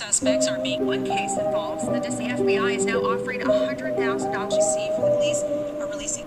suspects are being. One case involves the FBI is now offering $100,000 to see if the police are releasing.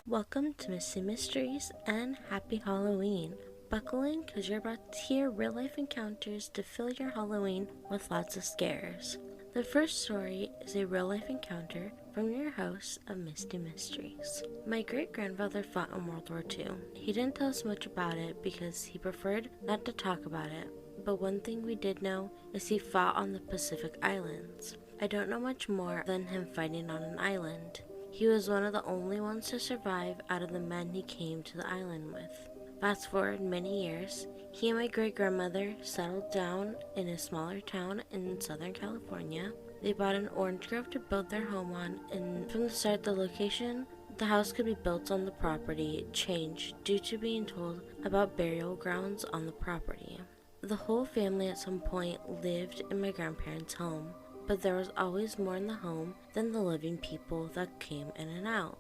Welcome to Missy Mysteries and Happy Halloween. Buckle in because you're about to hear real-life encounters to fill your Halloween with lots of scares. The first story is a real-life encounter from your host of Misty Mysteries. My great-grandfather fought in World War II. He didn't tell us much about it because he preferred not to talk about it, but one thing we did know is he fought on the Pacific Islands. I don't know much more than him fighting on an island. He was one of the only ones to survive out of the men he came to the island with. Fast forward many years, he and my great-grandmother settled down in a smaller town in Southern California. They bought an orange grove to build their home on, and from the start the location the house could be built on the property changed due to being told about burial grounds on the property. The whole family at some point lived in my grandparents' home, but there was always more in the home than the living people that came in and out.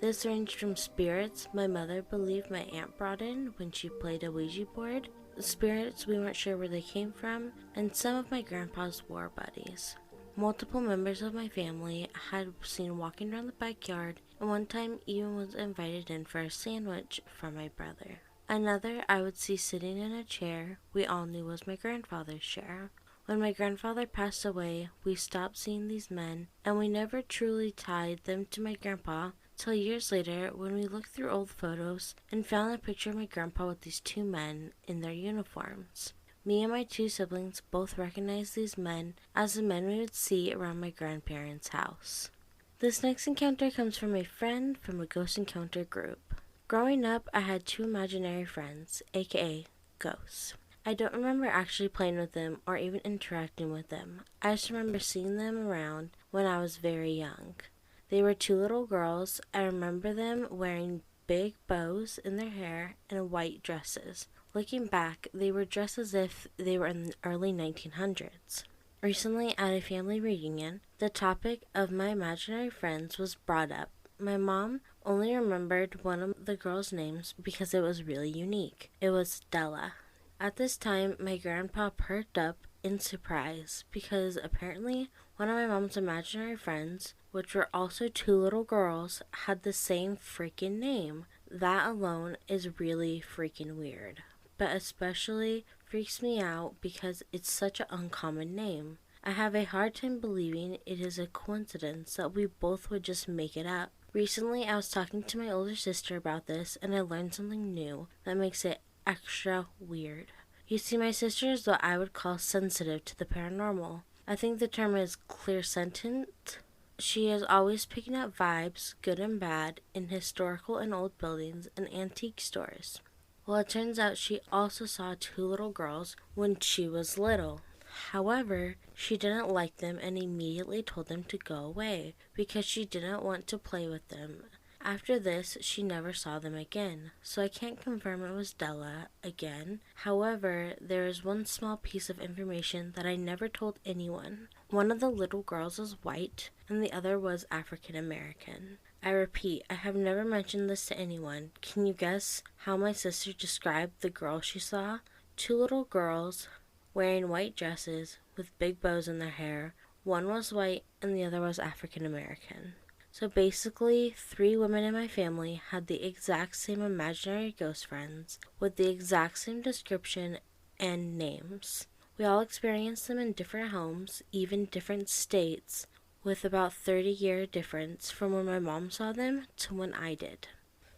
This ranged from spirits my mother believed my aunt brought in when she played a Ouija board, spirits we weren't sure where they came from, and some of my grandpa's war buddies. Multiple members of my family had seen walking around the backyard, and one time even was invited in for a sandwich from my brother. Another I would see sitting in a chair we all knew was my grandfather's chair. When my grandfather passed away, we stopped seeing these men, and we never truly tied them to my grandpa till years later when we looked through old photos and found a picture of my grandpa with these two men in their uniforms. Me and my two siblings both recognized these men as the men we would see around my grandparents' house. This next encounter comes from a friend from a ghost encounter group. Growing up, I had two imaginary friends, aka ghosts. I don't remember actually playing with them or even interacting with them. I just remember seeing them around when I was very young. They were two little girls. I remember them wearing big bows in their hair and white dresses. Looking back, they were dressed as if they were in the early 1900s. Recently, at a family reunion, the topic of my imaginary friends was brought up. My mom only remembered one of the girls' names because it was really unique. It was Della. At this time, my grandpa perked up in surprise because apparently one of my mom's imaginary friends, which were also two little girls, had the same freaking name. That alone is really freaking weird, but especially freaks me out because it's such an uncommon name. I have a hard time believing it is a coincidence that we both would just make it up. Recently, I was talking to my older sister about this, and I learned something new that makes it extra weird. You see, my sister is what I would call sensitive to the paranormal. I think the term is clairsentient. She is always picking up vibes, good and bad, in historical and old buildings and antique stores. Well, it turns out she also saw two little girls when she was little. However, she didn't like them and immediately told them to go away because she didn't want to play with them. After this, she never saw them again, so I can't confirm it was Della again. However, there is one small piece of information that I never told anyone. One of the little girls was white, and the other was African American. I repeat, I have never mentioned this to anyone. Can you guess how my sister described the girl she saw? Two little girls wearing white dresses with big bows in their hair. One was white, and the other was African American. So basically, three women in my family had the exact same imaginary ghost friends with the exact same description and names. We all experienced them in different homes, even different states, with about 30-year difference from when my mom saw them to when I did.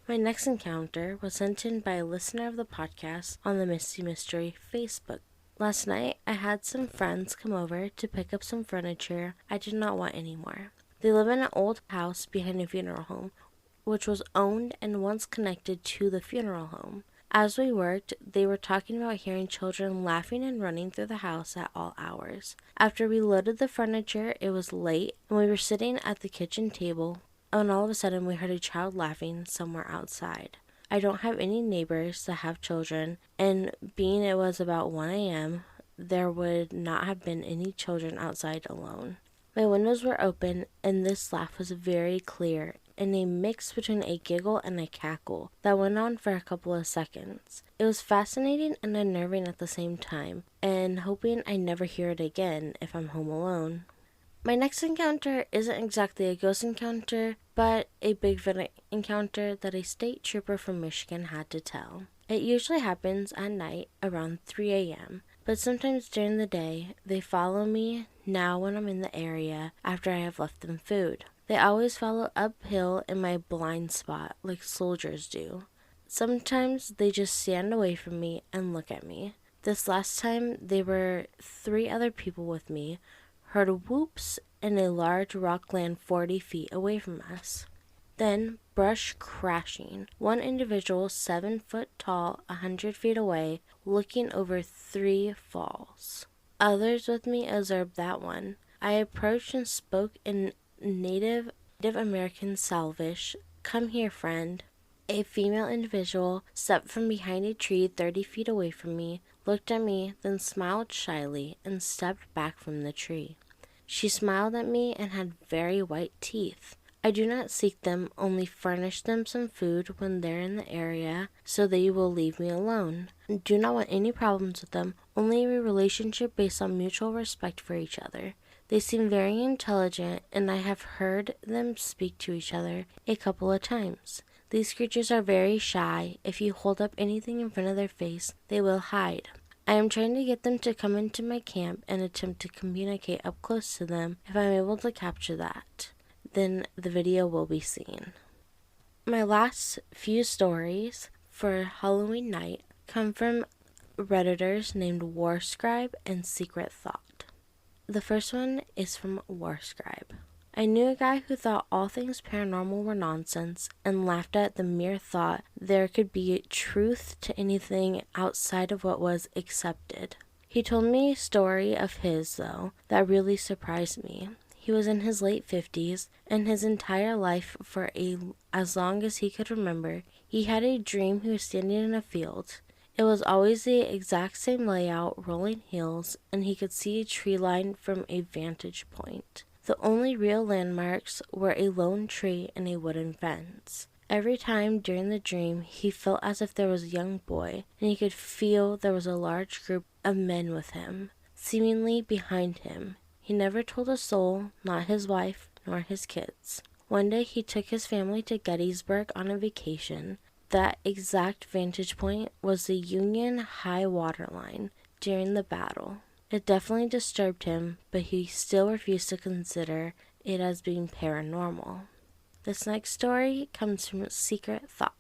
My next encounter was sent in by a listener of the podcast on the Misty Mystery Facebook. Last night, I had some friends come over to pick up some furniture I did not want anymore. They live in an old house behind a funeral home, which was owned and once connected to the funeral home. As we worked, they were talking about hearing children laughing and running through the house at all hours. After we loaded the furniture, it was late, and we were sitting at the kitchen table, and all of a sudden we heard a child laughing somewhere outside. I don't have any neighbors that have children, and being it was about 1 a.m., there would not have been any children outside alone. My windows were open, and this laugh was very clear in a mix between a giggle and a cackle that went on for a couple of seconds. It was fascinating and unnerving at the same time, and hoping I never hear it again if I'm home alone. My next encounter isn't exactly a ghost encounter, but a Bigfoot encounter that a state trooper from Michigan had to tell. It usually happens at night around 3 a.m., but sometimes during the day, they follow me now when I'm in the area after I have left them food. They always follow uphill in my blind spot like soldiers do. Sometimes they just stand away from me and look at me. This last time, there were 3 other people with me, heard whoops in a large rockland 40 feet away from us. Then, brush crashing. One individual 7 foot tall, 100 feet away, looking over 3 falls. Others with me observed that one. I approached and spoke in Native American Salvish, "Come here, friend." A female individual stepped from behind a tree 30 feet away from me, looked at me, then smiled shyly and stepped back from the tree. She smiled at me and had very white teeth. I do not seek them, only furnish them some food when they're in the area, so they will leave me alone. Do not want any problems with them, only a relationship based on mutual respect for each other. They seem very intelligent, and I have heard them speak to each other a couple of times. These creatures are very shy. If you hold up anything in front of their face, they will hide. I am trying to get them to come into my camp and attempt to communicate up close to them if I'm able to capture that. Then the video will be seen. My last few stories for Halloween night come from Redditors named Warscribe and Secret Thought. The first one is from Warscribe. I knew a guy who thought all things paranormal were nonsense and laughed at the mere thought there could be truth to anything outside of what was accepted. He told me a story of his, though, that really surprised me. He was in his late 50s, and his entire life, for as long as he could remember, he had a dream he was standing in a field. It was always the exact same layout, rolling hills, and he could see a tree line from a vantage point. The only real landmarks were a lone tree and a wooden fence. Every time during the dream, he felt as if there was a young boy, and he could feel there was a large group of men with him, seemingly behind him. He never told a soul, not his wife, nor his kids. One day he took his family to Gettysburg on a vacation. That exact vantage point was the Union high water line during the battle. It definitely disturbed him, but he still refused to consider it as being paranormal. This next story comes from Secret Thought.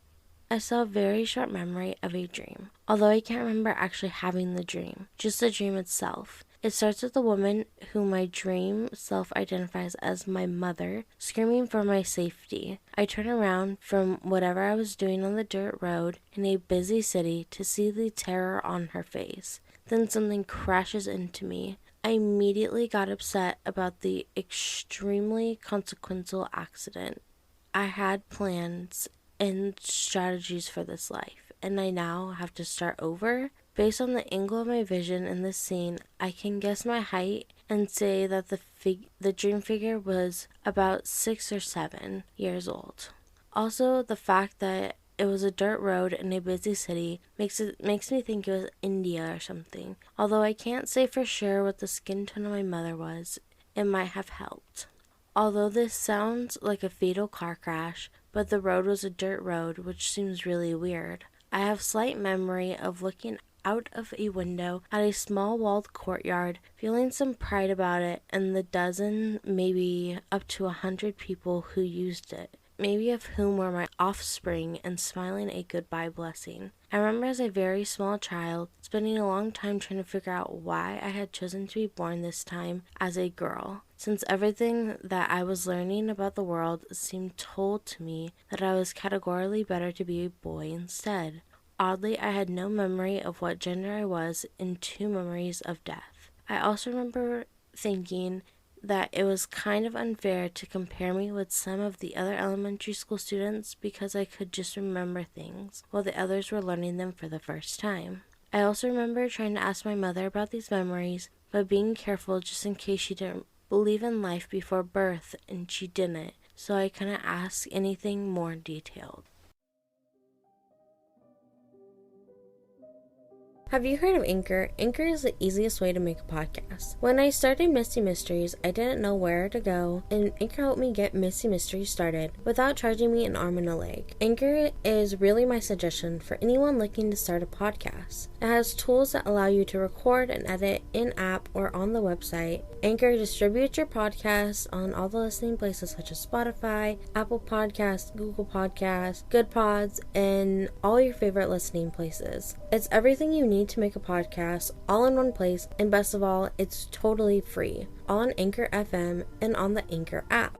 I still have a very short memory of a dream, although I can't remember actually having the dream, just the dream itself. It starts with a woman who my dream self-identifies as my mother, screaming for my safety. I turn around from whatever I was doing on the dirt road in a busy city to see the terror on her face. Then something crashes into me. I immediately got upset about the extremely consequential accident. I had plans and strategies for this life, and I now have to start over. Based on the angle of my vision in this scene, I can guess my height and say that the dream figure was about 6 or 7 years old. Also, the fact that it was a dirt road in a busy city makes me think it was India or something. Although I can't say for sure what the skin tone of my mother was, it might have helped. Although this sounds like a fatal car crash, but the road was a dirt road, which seems really weird. I have slight memory of looking out of a window at a small walled courtyard, feeling some pride about it and the dozen, maybe up to 100 people who used it, maybe of whom were my offspring, and smiling a goodbye blessing. I remember as a very small child spending a long time trying to figure out why I had chosen to be born this time as a girl, since everything that I was learning about the world seemed told to me that I was categorically better to be a boy instead. Oddly, I had no memory of what gender I was and 2 memories of death. I also remember thinking that it was kind of unfair to compare me with some of the other elementary school students because I could just remember things, while the others were learning them for the first time. I also remember trying to ask my mother about these memories, but being careful just in case she didn't believe in life before birth, and she didn't, so I couldn't ask anything more detailed. Have you heard of Anchor? Anchor is the easiest way to make a podcast. When I started Misty Mysteries, I didn't know where to go, and Anchor helped me get Misty Mysteries started without charging me an arm and a leg. Anchor is really my suggestion for anyone looking to start a podcast. It has tools that allow you to record and edit in-app or on the website. Anchor distributes your podcast on all the listening places such as Spotify, Apple Podcasts, Google Podcasts, Good Pods, and all your favorite listening places. It's everything you need to make a podcast all in one place, and best of all, it's totally free, all on Anchor FM and on the Anchor app.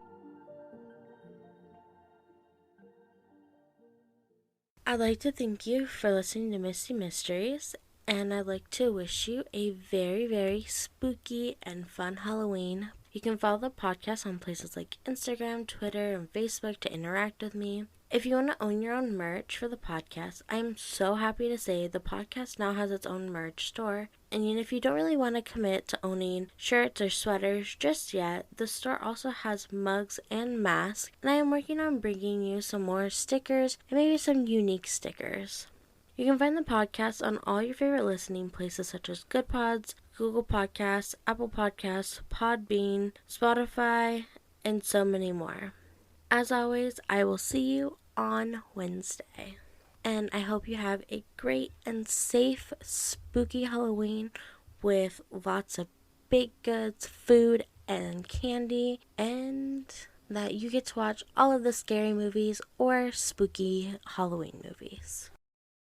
I'd like to thank you for listening to Misty Mysteries, and I'd like to wish you a very, very spooky and fun Halloween. You can follow the podcast on places like Instagram, Twitter, and Facebook to interact with me. If you want to own your own merch for the podcast, I'm so happy to say the podcast now has its own merch store. And even if you don't really want to commit to owning shirts or sweaters just yet, the store also has mugs and masks. And I am working on bringing you some more stickers and maybe some unique stickers. You can find the podcast on all your favorite listening places such as Good Pods, Google Podcasts, Apple Podcasts, Podbean, Spotify, and so many more. As always, I will see you on Wednesday. And I hope you have a great and safe, spooky Halloween with lots of baked goods, food, and candy, and that you get to watch all of the scary movies or spooky Halloween movies.